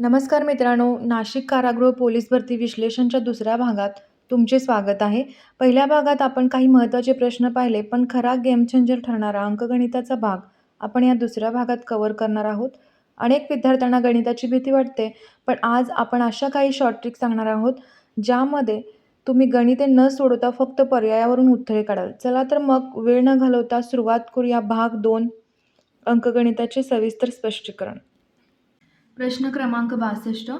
नमस्कार मित्रांनो, नाशिक कारागृह पोलीस भरती विश्लेषणच्या दुसऱ्या भागात तुमचे स्वागत आहे. पहिल्या भागात आपण काही महत्त्वाचे प्रश्न पाहिले, पण खरा गेम चेंजर ठरणारा अंकगणिताचा भाग आपण या दुसऱ्या भागात कव्हर करणार आहोत. अनेक विद्यार्थ्यांना गणिताची भीती वाटते, पण आज आपण अशा काही शॉर्ट ट्रिक सांगणार आहोत, ज्यामध्ये तुम्ही गणिते न सोडवता फक्त पर्यायावरून उत्तरे काढाल. चला तर मग वेळ न घालवता सुरुवात करूया भाग 2 अंकगणिताचे सविस्तर स्पष्टीकरण. प्रश्न क्रमांक 62.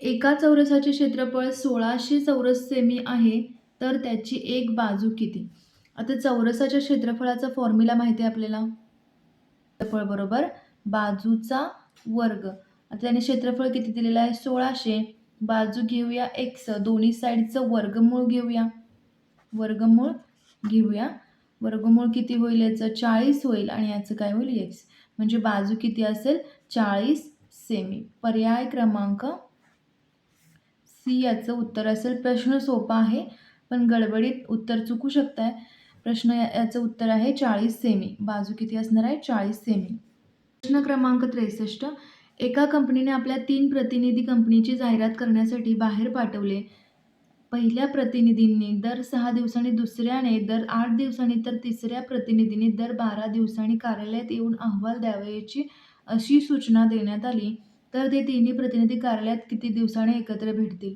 एका चौरसाचे क्षेत्रफळ 1600 चौरस सेमी आहे, तर त्याची एक बाजू किती? आता चौरसाच्या क्षेत्रफळाचा फॉर्म्युला माहिती आहे आपल्याला. क्षेत्रफळ बरोबर बाजूचा वर्ग. आता त्याने क्षेत्रफळ किती दिलेलं आहे? 1600. बाजू घेऊया x, दोन्ही साईडचं वर्गमूळ घेऊया. वर्गमूळ किती होईल याचं? 40 होईल आणि याचं काय होईल? x. म्हणजे बाजू किती असेल? 40 सेमी. पर्याय क्रमांक सी याचं उत्तर असेल. प्रश्न सोपा आहे, पण गडबडीत उत्तर चुकू शकताय. याचं उत्तर आहे 40 सेमी. बाजू किती असणार आहे? 40 सेमी. प्रश्न क्रमांक 63. एका कंपनीने आपल्या 3 प्रतिनिधी कंपनीची जाहिरात करण्यासाठी बाहेर पाठवले. पहिल्या प्रतिनिधींनी दर 6 दिवसांनी, दुसऱ्याने दर 8 दिवसांनी, तर तिसऱ्या प्रतिनिधींनी दर 12 दिवसांनी कार्यालयात येऊन अहवाल द्यावयाची अशी सूचना देण्यात आली, तर ते तिन्ही प्रतिनिधी कार्यालयात किती दिवसांनी एकत्र भेटतील?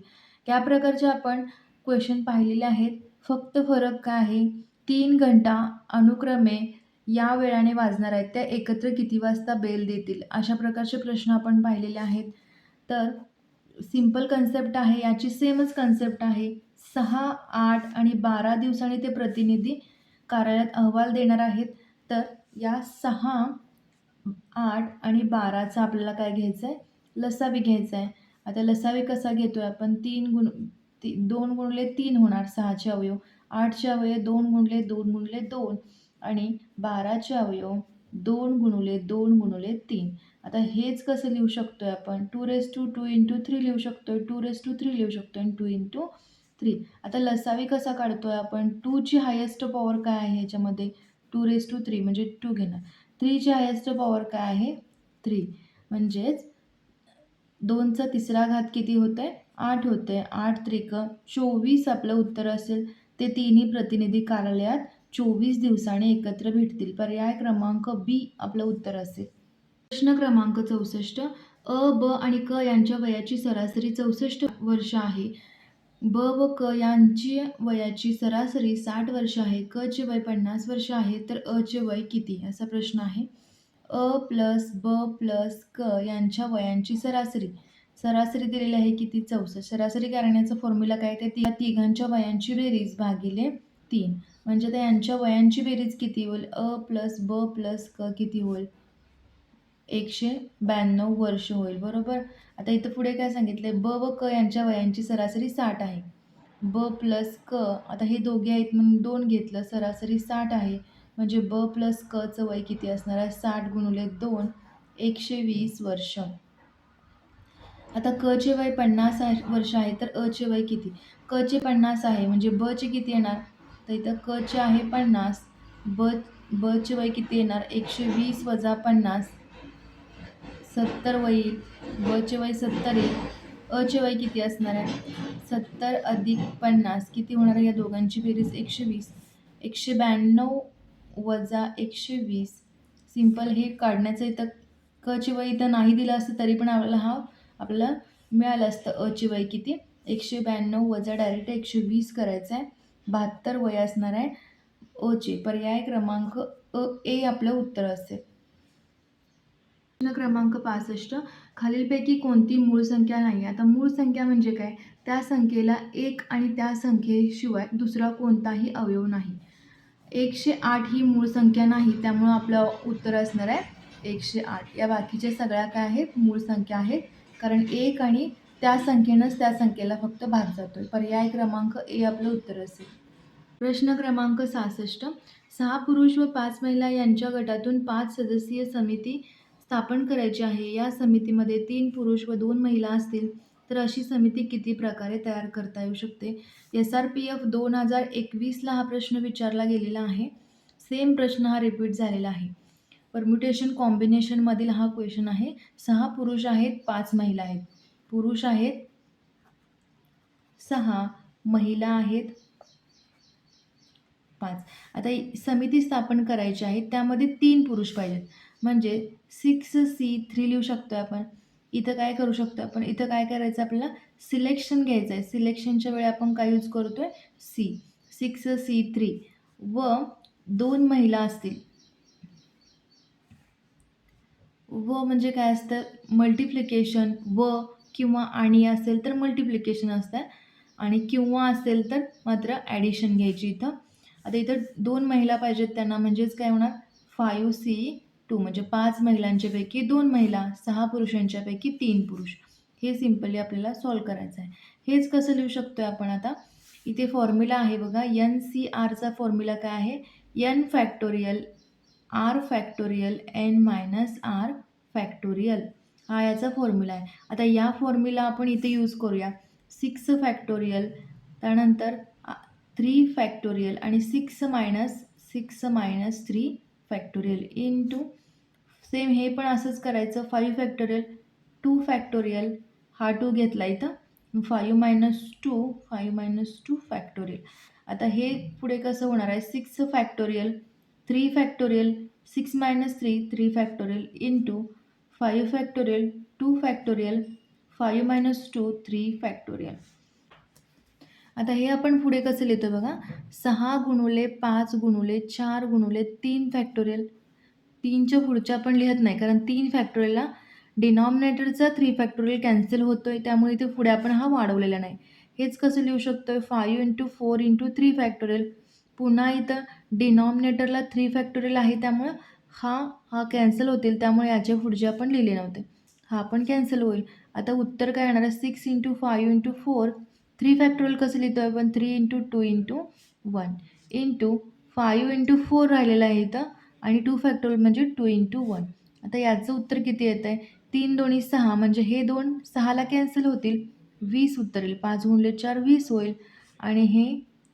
या प्रकारचे आपण क्वेश्चन पाहिलेले आहेत. फक्त फरक काय आहे? 3 घंटा अनुक्रमे या वेळाने वाजणार आहेत, त्या एकत्र किती वाजता बेल देतील? अशा प्रकारचे प्रश्न आपण पाहिलेले आहेत. तर सिंपल कन्सेप्ट आहे, याची सेमच कन्सेप्ट आहे. 6, 8 आणि 12 दिवसांनी ते प्रतिनिधी कार्यालयात अहवाल देणार आहेत. तर या 6, 8 आणि 12चा आपल्याला काय घ्यायचं आहे? लसावी घ्यायचा आहे. आता लसावी कसा घेतोय आपण? 2 गुणिले 3 होणार 6चे अवयव. 8चे अवयव 2 गुणिले 2 गुणिले 2 आणि 12चे अवयव 2 गुणिले 2 गुणिले 3. आता हेच कसं लिहू शकतोय आपण? 2⁻2 × 3 लिहू शकतोय, 2⁻3 लिहू शकतोय आणि 2 × 3. आता लसावी कसा काढतोय आपण? 2ची हायेस्ट पॉवर काय आहे ह्याच्यामध्ये? 2⁻3 म्हणजे 2 घेणार. 3ची हायेस्ट पॉवर काय आहे? 3. म्हणजेच 2चा तिसरा घात किती होतंय? 8 होतंय. 8 त्रिक 24 आपलं उत्तर असेल. ते तिन्ही प्रतिनिधी कार्यालयात 24 दिवसांनी एकत्र भेटतील. पर्याय क्रमांक बी आपलं उत्तर असेल. प्रश्न क्रमांक 64. अ, ब आणि क यांच्या वयाची सरासरी 64 वर्ष आहे. ब व क यांची वयाची सरासरी 60 वर्ष आहे. क चे वय 50 वर्ष आहे, तर अ चे वय किती? असा प्रश्न आहे. अ प्लस ब प्लस क यांच्या वयांची सरासरी दिलेली आहे किती? 64. सरासरी काढण्याचा फॉर्म्युला काय? त्या तिघांच्या वयांची बेरीज भागिले 3. म्हणजे त्या यांच्या वयांची बेरीज किती होईल? अ प्लस ब प्लस क किती होईल? 192 वर्ष होईल. बरोबर. आता इथं पुढे काय सांगितलंय? ब व क यांच्या वयांची सरासरी 60 आहे. ब प्लस क, आता हे दोघे आहेत म्हणून 2 घेतलं, सरासरी 60 आहे. म्हणजे ब प्लस क चं वय किती असणार आहे? 60 गुणिले 2 120 वर्ष. आता क चे वय 50 वर्ष आहे, तर अ चे वय किती? क चे 50 आहे म्हणजे ब चे किती येणार? तर इथं क चे आहे 50, ब चे वय किती येणार? 120 वजा 50 70 वय येईल. ब चे वय 70 येईल. अ चे वय किती असणार आहे? 70 अधिक 50 किती होणार आहे? या दोघांची बेरीज 120. 192 वजा 120. सिंपल हे काढण्याचं इथं क चे वय इथं नाही दिलं असतं तरी पण आपल्याला मिळालं असतं. अ चे वय किती? 192 वजा डायरेक्ट 120 करायचं आहे. 72 वय असणार आहे अ चे. पर्याय क्रमांक ए आपलं उत्तर असेल. प्रश्न क्रमांक 65. खालीलपैकी कोणती मूळ संख्या नाही? आता मूळ संख्या म्हणजे काय? त्या संख्येला 1 आणि त्या संख्येशिवाय दुसरा कोणताही अवयव नाही. 108 ही मूळ संख्या नाही, त्यामुळं आपलं उत्तर असणार आहे 108. या बाकीच्या सगळ्या काय आहेत? मूळ संख्या आहेत. कारण 1 आणि त्या संख्येनंच त्या संख्येला फक्त भाग जातोय. पर्याय क्रमांक ए आपलं उत्तर असेल. प्रश्न क्रमांक 66. 6 पुरुष व 5 महिला यांच्या गटातून 5 सदस्यीय समिती स्थापन करायची आहे. या समितीमध्ये 3 पुरुष व 2 महिला असतील, तर अशी समिती किती प्रकारे तयार करता येऊ शकते? SRPF 2021ला हा प्रश्न विचारला गेलेला आहे. सेम प्रश्न हा रिपीट झालेला आहे. परम्युटेशन कॉम्बिनेशनमधील हा क्वेश्चन आहे. 6 पुरुष आहेत, 5 महिला आहेत. पुरुष आहेत 6, महिला आहेत 5. आता समिती स्थापन करायची आहे, त्यामध्ये 3 पुरुष पाहिजेत. म्हणजे 6C3 लिहू शकतो आपण. इथं काय करू शकतो आपण, इथं काय करायचं आपल्याला, सिलेक्शन घ्यायचं आहे. सिलेक्शनच्या वेळी आपण काय यूज करतोय, सी. 6C3 व 2 महिला असतील. व म्हणजे काय असतं, मल्टिप्लिकेशन. व किंवा आणि असेल तर मल्टिप्लिकेशन असतं आणि किंवा असेल तर मात्र ॲडिशन घ्यायची इथं. आता इथं 2 महिला पाहिजेत त्यांना, म्हणजेच काय होणार, 5C2 म्हणजे 5 महिलांच्यापैकी 2 महिला, 6 पुरुषांच्यापैकी 3 पुरुष. हे सिम्पली आपल्याला सॉल्व करायचं आहे. हेच कसं लिहू शकतो आपण आता, इथे फॉर्म्युला आहे बघा, NCRचा फॉर्म्युला काय आहे, n factorial r factorial n minus r factorial, हा याचा फॉर्म्युला आहे. आता या फॉर्म्युला आपण इथे यूज करूया. 6 फॅक्टोरियल, त्यानंतर 3 फॅक्टोरियल आणि 6 मायनस 3 फॅक्टोरियल इंटू सेम हे पण असंच करायचं. 5 फॅक्टोरियल, 2 फॅक्टोरियल, हा 2 घेतला इथं, 5 मायनस 2 फॅक्टोरियल. आता हे पुढे कसं होणार आहे, 6 factorial, 3 factorial, 6 minus 3 factorial into 5 factorial, 2 factorial, 5 minus 3 factorial. आता हे आपण पुढे कसं लिहितो बघा, 6 गुणुले 5 गुणुले 4 गुणुले 3 फॅक्टोरियल. 3च्या पुढच्या आपण लिहत नाही, कारण 3 फॅक्टोरियलला डिनॉमिनेटरचा 3 फॅक्टोरियल कॅन्सल होतोय, त्यामुळे इथे पुढे आपण हा वाढवलेला नाही. हेच कसं लिहू शकतोय, 5 इंटू 4 इंटू 3 फॅक्टोरियल. पुन्हा इथं डिनॉमिनेटरला 3 फॅक्टोरियल आहे, त्यामुळं हा कॅन्सल होतील, त्यामुळे याच्या पुढचे आपण लिहिले नव्हते, हा पण कॅन्सल होईल. आता उत्तर काय येणार आहे, 6 इंटू 5 इंटू 4, 3 फॅक्टोरियल कसं लिहितो आहे आपण, 3 इंटू 2 इंटू 1 इंटू 5 इंटू 4 राहिलेलं आहे इथं, आणि 2 फॅक्टोरियल म्हणजे 2 इंटू 1. आता याचं उत्तर किती येतं आहे, 3 दोन्ही 6 म्हणजे हे 2 6ला कॅन्सल होतील, 20 उत्तर येईल. 5 गुणिले 4 20 होईल आणि हे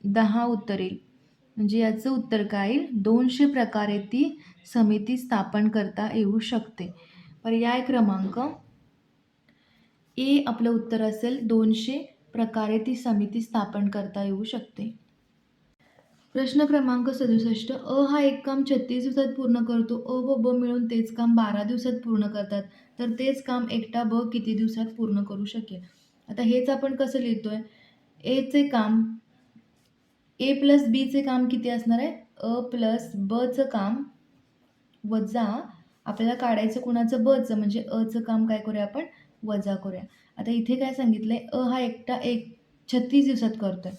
10 उत्तर येईल. म्हणजे याचं उत्तर काय येईल, 200 प्रकारे ती समिती स्थापन करता येऊ शकते. पर्याय क्रमांक ए आपलं उत्तर असेल, 200 प्रकारे ती समिती स्थापन करता येऊ शकते. प्रश्न क्रमांक 67, अ हा एक काम 36 दिवसात पूर्ण करतो. अ व ब मिळून तेच काम 12 दिवसात पूर्ण करतात, तर तेच काम एकटा ब किती दिवसात पूर्ण करू शकेल. आता हेच आपण कसं लिहितोय, एचे काम, ए प्लस बीचे काम किती असणार आहे, अ प्लस बचं काम वजा आपल्याला काढायचं कुणाचं, बचं, म्हणजे अचं काम काय करूया आपण, वजा करूया. आता इथे काय सांगितलंय, अ हा एकटा 36 दिवसात करतोय,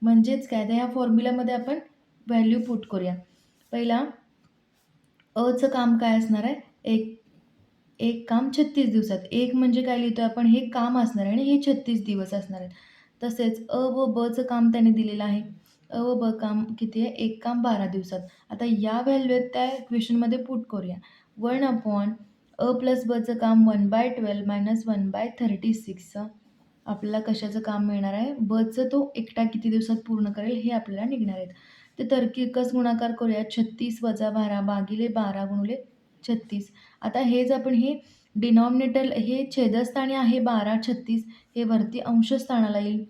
म्हणजेच काय, तर ह्या फॉर्म्युल्यामध्ये आपण व्हॅल्यू पुट करूया. पहिला अचं काम काय असणार आहे, एक काम 36 दिवसात. एक म्हणजे काय लिहितोय आपण, हे काम असणार आहे आणि हे 36 दिवस असणार आहेत. तसेच अ व बचं काम त्याने दिलेलं आहे. अ व ब काम किती आहे, एक काम 12 दिवसात. आता या व्हॅल्यू आहेत त्या क्वेश्चनमध्ये पुट करूया. 1 अ प्लस बचं काम 1/12 मायनस 1/36. आपल्याला कशाचं काम मिळणार आहे, बचं तो एकटा किती दिवसात पूर्ण करेल हे आपल्याला निघणार आहेत. ते तर्किकच गुणाकार करूया, 36 वजा 12 भागिले 12 गुणिले 36. आता हेच आपण हे डिनॉमिनेटर, हे छेदस्थानी आहे 12 36, हे वरती अंशस्थानाला येईल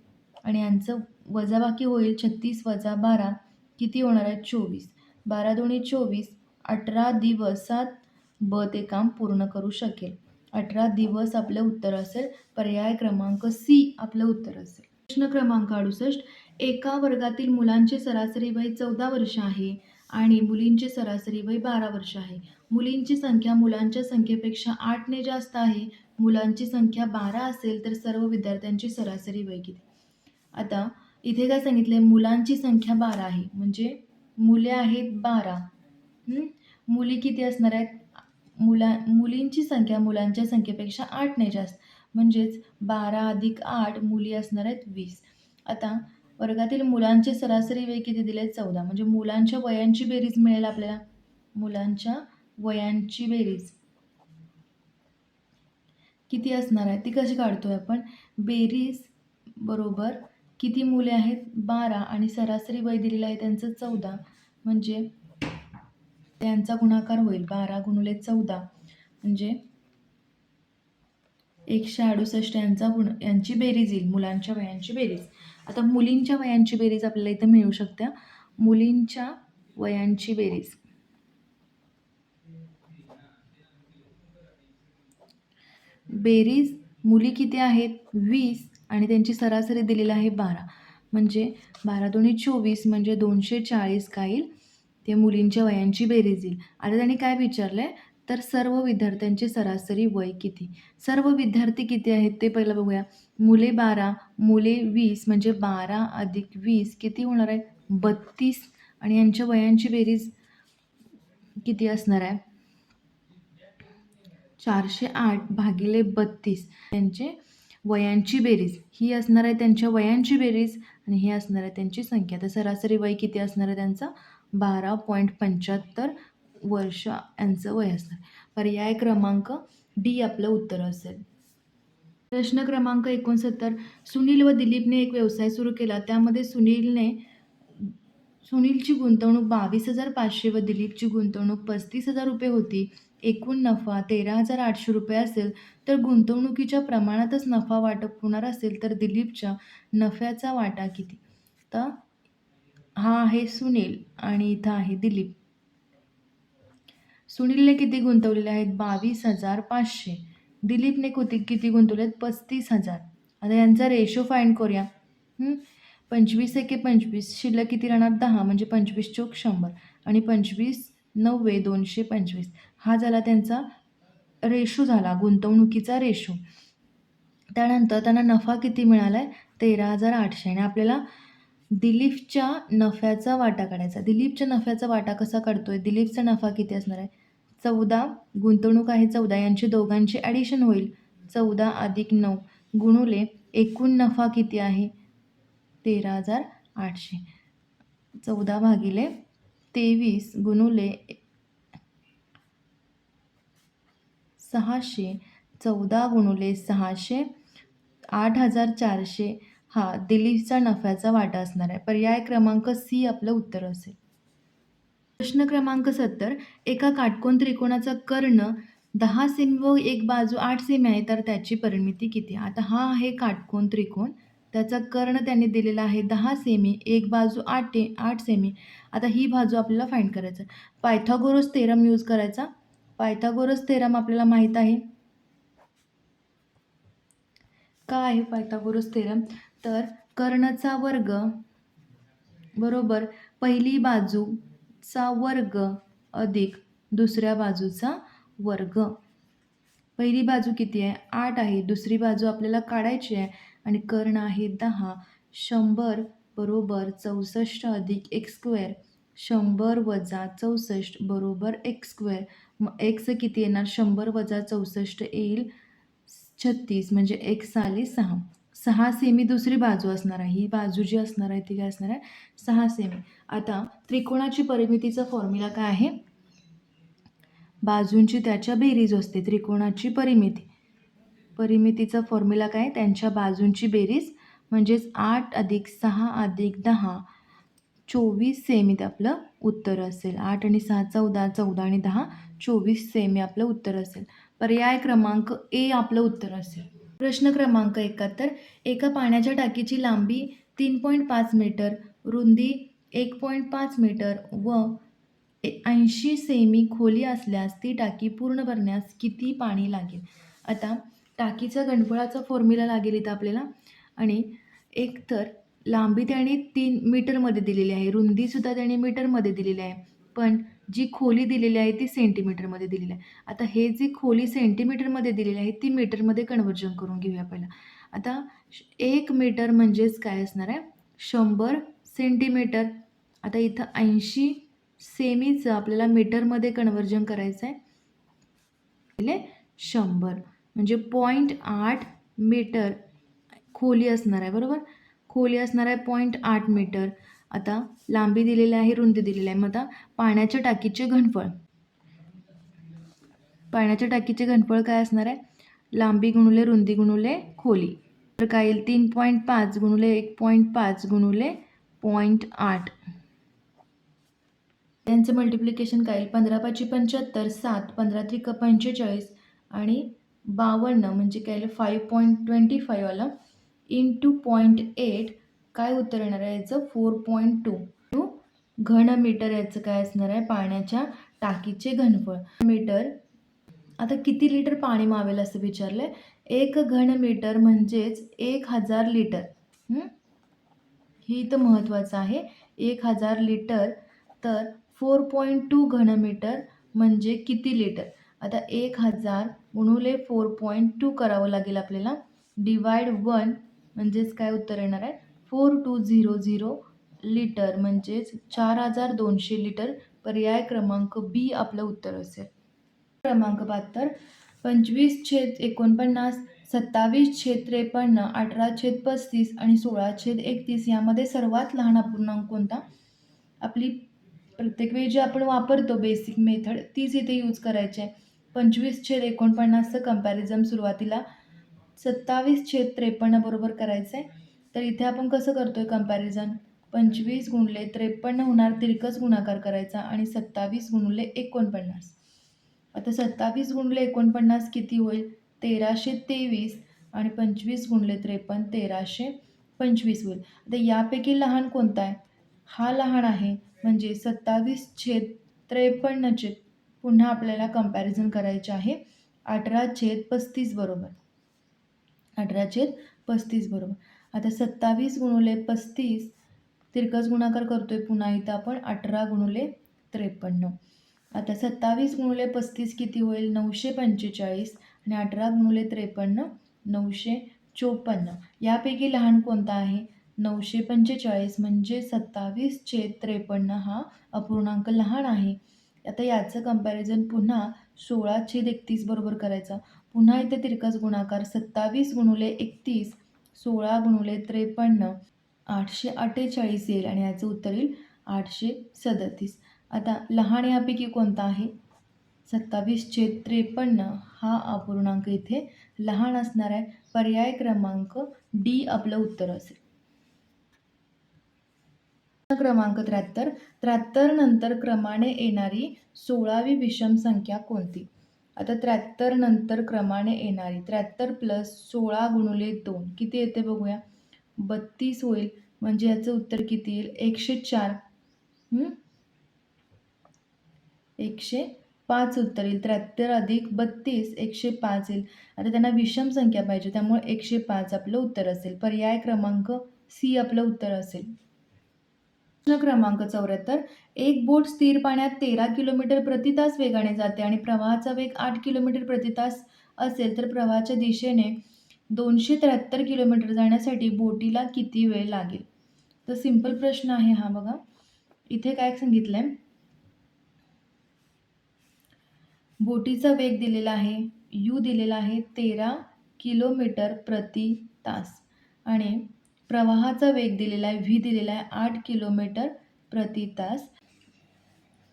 आणि यांचं वजाबाकी होईल. 36 वजा 12 किती होणार आहे, 24. 12 दोन्ही 24, 18 दिवसात ब ते काम पूर्ण करू शकेल. 18 दिवस आपलं उत्तर असेल. पर्याय क्रमांक सी आपलं उत्तर असेल. प्रश्न क्रमांक 68, एका वर्गातील मुलांचे सरासरी वय 14 वर्ष आहे आणि मुलींचे सरासरी वय 12 वर्ष आहे. मुलींची संख्या मुलांच्या संख्येपेक्षा 8ने जास्त आहे. मुलांची संख्या 12 असेल तर सर्व विद्यार्थ्यांची सरासरी वय किती. आता इथे काय सांगितलंय, मुलांची संख्या 12 आहे, म्हणजे मुले आहेत 12. मुली किती असणार आहेत, मुलींची संख्या मुलांच्या संख्येपेक्षा 8ने जास्त, म्हणजेच 12 अधिक 8 मुली असणार आहेत 20. आता वर्गातील मुलांचे सरासरी वय किती दिले, 14, म्हणजे मुलांच्या वयांची बेरीज मिळेल आपल्याला. मुलांच्या वयांची बेरीज किती असणार आहे, ती कशी काढतोय आपण, बेरीज बरोबर किती मुले आहेत 12 आणि सरासरी वय दिलेलं आहे त्यांचं 14, म्हणजे त्यांचा गुणाकार होईल 12 गुणिले 14 म्हणजे 168 यांची बेरीज येईल, मुलांच्या वयांची बेरीज. आता मुलींच्या वयांची बेरीज आपल्याला इथं मिळू शकते. मुलींच्या वयांची बेरीज. बेरीज मुली किती आहेत 20 आणि त्यांची सरासरी दिलेली आहे 12. म्हणजे 12 दुनी 24 म्हणजे 240 काय येईल, ते मुलींच्या वयांची बेरीज येईल. आता त्यांनी काय विचारलंय तर सर्व विद्यार्थ्यांचे सरासरी वय किती. सर्व विद्यार्थी किती आहेत ते पहिलं बघूया. मुले 12 मुले 20 म्हणजे 12 अधिक 20 किती होणार आहे 32 आणि यांच्या वयांची बेरीज किती असणार आहे 408 भागिले 32. त्यांचे वयांची बेरीज ही असणार आहे त्यांच्या वयांची बेरीज आणि हे असणार आहे त्यांची संख्या. तर सरासरी वय किती असणार आहे त्यांचं 12.75 वर्ष यांचं वय असणार. पर्याय क्रमांक डी आपलं उत्तर असेल. प्रश्न क्रमांक 69. सुनील व दिलीपने एक व्यवसाय सुरू केला. त्यामध्ये सुनीलची गुंतवणूक 22,500 व दिलीपची गुंतवणूक 35,000 रुपये होती. एकूण नफा 13,800 रुपये असेल तर गुंतवणुकीच्या प्रमाणातच नफा वाटप होणार असेल तर दिलीपच्या नफ्याचा वाटा किती. तर हा आहे सुनील आणि इथं आहे दिलीप. सुनीलने किती गुंतवलेले आहेत 22,500. दिलीपने किती गुंतवले आहेत 35,000. आता यांचा रेशो फाइंड करूया. 25 एके 25 शिल्लक किती राहणार 10 म्हणजे 25 चोक 100 आणि 25 9 225. हा झाला त्यांचा रेशो झाला गुंतवणुकीचा रेशो. त्यानंतर त्यांना नफा किती मिळाला आहे 13,800 आणि आपल्याला दिलीपच्या नफ्याचा वाटा काढायचा. दिलीपच्या नफ्याचा वाटा कसा काढतोय दिलीपचा नफा किती असणार आहे 14 गुंतवणूक आहे 14 यांची दोघांची ॲडिशन होईल 14 अधिक 9 गुणुले एकूण नफा किती आहे 13,800. 14 भागिले 23 गुणुले 600 14 गुणुले 600 8,400 हा दिलीपचा नफ्याचा वाटा असणार आहे. पर्याय क्रमांक सी आपलं उत्तर असेल. प्रश्न क्रमांक 70. एका काटकोन त्रिकोणाचा कर्ण 10 सेमी व एक बाजू 8 सेमी आहे तर त्याची परिमिती किती. आता हा आहे काटकोन त्रिकोण, त्याचा कर्ण त्यांनी दिलेला आहे 10 सेमी, एक बाजू 8 सेमी. आता ही बाजू आपल्याला फाइंड करायचं. पायथागोरस थेरम यूज करायचा. पायथागोरस थेरम आपल्याला माहीत आहे. काय आहे पायथागोरस थेरम तर कर्णचा वर्ग बरोबर पहिली बाजूचा वर्ग अधिक दुसऱ्या बाजूचा वर्ग. पहिली बाजू किती आहे 8 आहे, दुसरी बाजू आपल्याला काढायची आहे आणि कर्ण आहे 10. 100 बरोबर 64 अधिक एक्स स्क्वेअर 100 वजा 64 बरोबर एक्स स्क्वेअर. मग एक्स किती येणार 100 वजा 64 येईल 36 म्हणजे एक्स आली 6. 6 सेमी दुसरी बाजू असणार आहे. ही बाजू जी असणार आहे ती काय असणार आहे 6 सेमी. आता त्रिकोणाची परिमितीचा फॉर्म्युला काय आहे बाजूंची त्याच्या बेरीज असते. त्रिकोणाची परिमितीचा फॉर्म्युला काय त्यांच्या बाजूंची बेरीज म्हणजेच 8 अधिक 6 अधिक 10 24 सेमी ते आपलं उत्तर असेल. 8 आणि 6 14 14 आणि 10 24 सेमी आपलं उत्तर असेल. पर्याय क्रमांक ए आपलं उत्तर असेल. प्रश्न क्रमांक 71. एका पाण्याच्या टाकीची लांबी 3.5 मीटर, रुंदी 1.5 मीटर व 80 सेमी खोली असल्यास ती टाकी पूर्ण भरण्यास किती पाणी लागेल. आता टाकीचा गणपळाचा फॉर्म्युला लागेल इथं आपल्याला आणि एक तर लांबी त्याने 3 मीटरमध्ये दिलेली आहे, रुंदीसुद्धा त्याने मीटरमध्ये दिलेली आहे, पण जी खोली दिलेली आहे ती सेंटीमीटरमध्ये दिलेली आहे. आता हे जी खोली सेंटीमीटरमध्ये दिलेली आहे ती मीटरमध्ये कन्व्हर्जन करून घेऊया पहिला. आता 1 मीटर म्हणजेच काय असणार आहे 100 सेंटीमीटर. आता इथं 80 सेमीचं आपल्याला मीटरमध्ये कन्व्हर्जन करायचं आहे. 100 म्हणजे 0.8 मीटर खोली असणार आहे बरोबर. खोली असणार आहे 0.8 मीटर. आता लांबी दिलेली आहे, रुंदी दिलेली आहे. मग आता पाण्याच्या टाकीचे घनफळ काय असणार आहे लांबी गुणुले रुंदी गुणुले खोली. तर काय येईल 3.5 गुणुले 1.5 गुणुले 0.8. त्यांचं मल्टिप्लिकेशन काय येईल 15 × 5 = 75 7 15 × 3 = 45 आणि 52 म्हणजे काय आलं 5.25 आलं इंटू 0.8 काय उत्तर येणार आहे याचं 4.2 घनमीटर याचं काय असणार आहे पाण्याच्या टाकीचे घनफळ मीटर. आता किती लिटर पाणी मावेल असं विचारलंय. 1 घनमीटर म्हणजेच 1000 लिटर. ही इथं महत्त्वाचं आहे. 1000 लिटर तर 4.2 घनमीटर म्हणजे किती लिटर. आता 1000 गुणुले 4.2 करावं लागेल आपल्याला डिवाइड 1 म्हणजेच काय उत्तर येणार आहे 4200 लिटर म्हणजेच 4200 लिटर. पर्याय क्रमांक बी आपलं उत्तर असेल. क्रमांक 72 25/49 27/53 18/35 आणि 16/31 यामध्ये सर्वात लहान अपूर्णांक कोणता. आपली प्रत्येक वेळी जे आपण वापरतो बेसिक मेथड तीच इथे यूज करायची आहे. 25/49चं कंपॅरिझन सुरुवातीला 27/53 बरोबर करायचं आहे. तर इथे आपण कसं करतोय कंपॅरिझन 25 गुणिले 53 होणार तिरकस गुणाकार करायचा आणि 27 गुणिले 49. आता 27 गुणिले 49 किती होईल 1323 आणि 25 गुणिले 53 1325 होईल. आता यापैकी लहान कोणता आहे हा लहान आहे म्हणजे 27/53चे पुन्हा आपल्याला कंपॅरिझन करायचे आहे 18/35 बरोबर. 18/35 बरोबर. आता 27 गुणिले 35 तिरकस गुणाकार करतोय पुन्हा इथं आपण 18 गुणिले 53. आता 27 गुणिले 35 किती होईल 945 आणि 18 गुणिले 53 954. यापैकी लहान कोणता आहे 945 म्हणजे 27/53 हा अपूर्णांक लहान आहे. आता याचं कंपॅरिझन पुन्हा 16/31 बरोबर करायचा. पुन्हा इथे तिरकस गुणाकार 27 गुणिले 31 16 गुणिले 53 848 येईल आणि याचं उत्तर येईल 837. आता लहान यापैकी कोणता आहे 27/53 हा अपूर्णांक इथे लहान असणार आहे. पर्याय क्रमांक डी आपलं उत्तर असेल. क्रमांक 73 नंतर क्रमाने येणारी 16वी विषम संख्या कोणती. आता 73 नंतर क्रमाने येणारी 73 प्लस 16 गुणिले 2 किती येते बघूया 32 होईल म्हणजे याचं उत्तर किती येईल 104. 105 उत्तर येईल 73 अधिक 32 105 येईल. आता त्यांना विषम संख्या पाहिजे त्यामुळे 105 आपलं उत्तर असेल. पर्याय क्रमांक सी आपलं उत्तर असेल. प्रश्न क्रमांक 74 एक बोट स्थिर पाण्यात 13 किलोमीटर प्रति तास वेगाने जाते आणि प्रवाहाचा वेग 8 किलोमीटर प्रति तास असेल तर प्रवाहाच्या दिशेने 273 किलोमीटर जाण्यासाठी बोटीला किती वेळ लागेल. तर सिंपल प्रश्न आहे हा बघा. इथे काय सांगितलंय बोटीचा वेग दिलेला आहे यू दिलेला आहे 13 किलोमीटर प्रति तास आणि प्रवाहाचा वेग दिलेला आहे व्ही दिलेला आहे 8 किलोमीटर प्रति तास.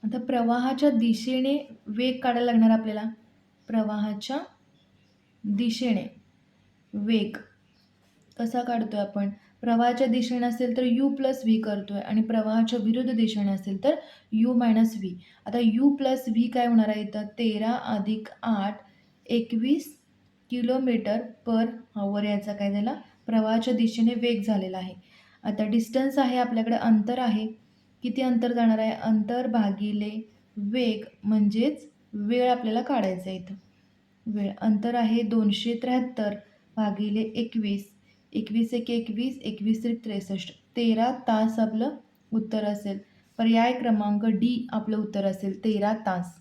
आता प्रवाहाच्या दिशेने वेग काढायला लागणार आपल्याला. प्रवाहाच्या दिशेने वेग कसा काढतोय आपण प्रवाहाच्या दिशेने असेल तर यू प्लस व्ही करतोय आणि प्रवाहाच्या विरुद्ध दिशेने असेल तर यू मायनस व्ही. आता यू प्लस व्ही काय होणार आहे इथं 13 अधिक 8 21 किलोमीटर पर आवर याचा काय झाला प्रवाहाच्या दिशेने वेग झालेला आहे. आता डिस्टन्स आहे आपल्याकडे अंतर आहे किती अंतर जाणार आहे अंतर भागिले वेग म्हणजेच वेळ आपल्याला काढायचा आहे इथं. वेळ अंतर आहे 273 भागिले 21 21 एक 21 21 एक 63 13 तास आपलं उत्तर असेल. पर्याय क्रमांक डी आपलं उत्तर असेल 13 तास.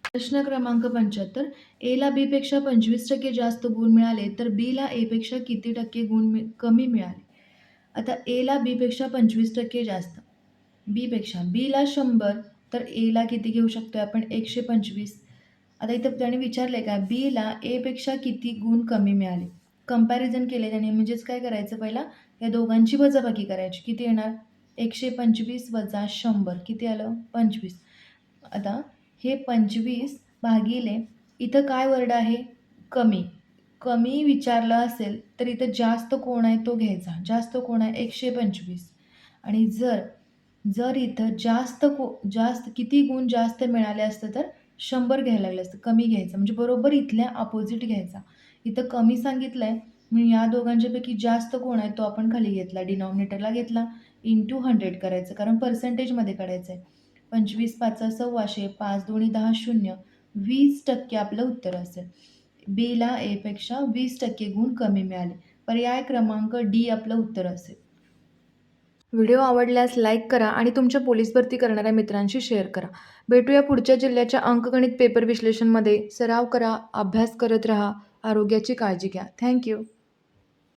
प्रश्न क्रमांक 75 एला बी पेक्षा 25% जास्त गुण मिळाले तर बीला ए पेक्षा किती टक्के गुण कमी मिळाले. आता एला बी पेक्षा 25% जास्त बी पेक्षा बीला 100 तर एला किती घेऊ शकतो आपण 125. आता इथं त्याने विचारले का बीला ए पेक्षा किती गुण कमी मिळाले. कंपॅरिझन केले त्याने म्हणजेच काय करायचं पहिला या दोघांची वजाबाकी करायची किती येणार 125 वजा 100 किती आलं 25. आता हे 25 भागिले इथं काय वर्ड आहे कमी कमी विचारलं असेल तर इथं जास्त कोण आहे तो घ्यायचा. जास्त कोण आहे 125 आणि जर इथं जास्त किती गुण जास्त मिळाले असतं तर 100 घ्यायला लागलं असतं, कमी घ्यायचं म्हणजे बरोबर इथल्या अपोझिट घ्यायचा. इथं कमी सांगितलंय, म्हणून या दोघांच्यापैकी जास्त कोण आहे तो आपण खाली घेतला, डिनॉमिनेटरला घेतला, इंटू 100 करायचं कारण पर्सेंटेजमध्ये काढायचं आहे. 25 पाचा 1600, 5 दोन्ही 10 शून्य, 20% आपलं उत्तर असेल. बीला एपेक्षा 20% गुण कमी मिळाले. पर्याय क्रमांक डी आपलं उत्तर असेल. व्हिडिओ आवडल्यास लाईक करा आणि तुमच्या पोलीस भरती करणाऱ्या मित्रांशी शेअर करा. भेटूया पुढच्या जिल्ह्याच्या अंकगणित पेपर विश्लेषणमध्ये. सराव करा, अभ्यास करत राहा, आरोग्याची काळजी घ्या. थँक्यू.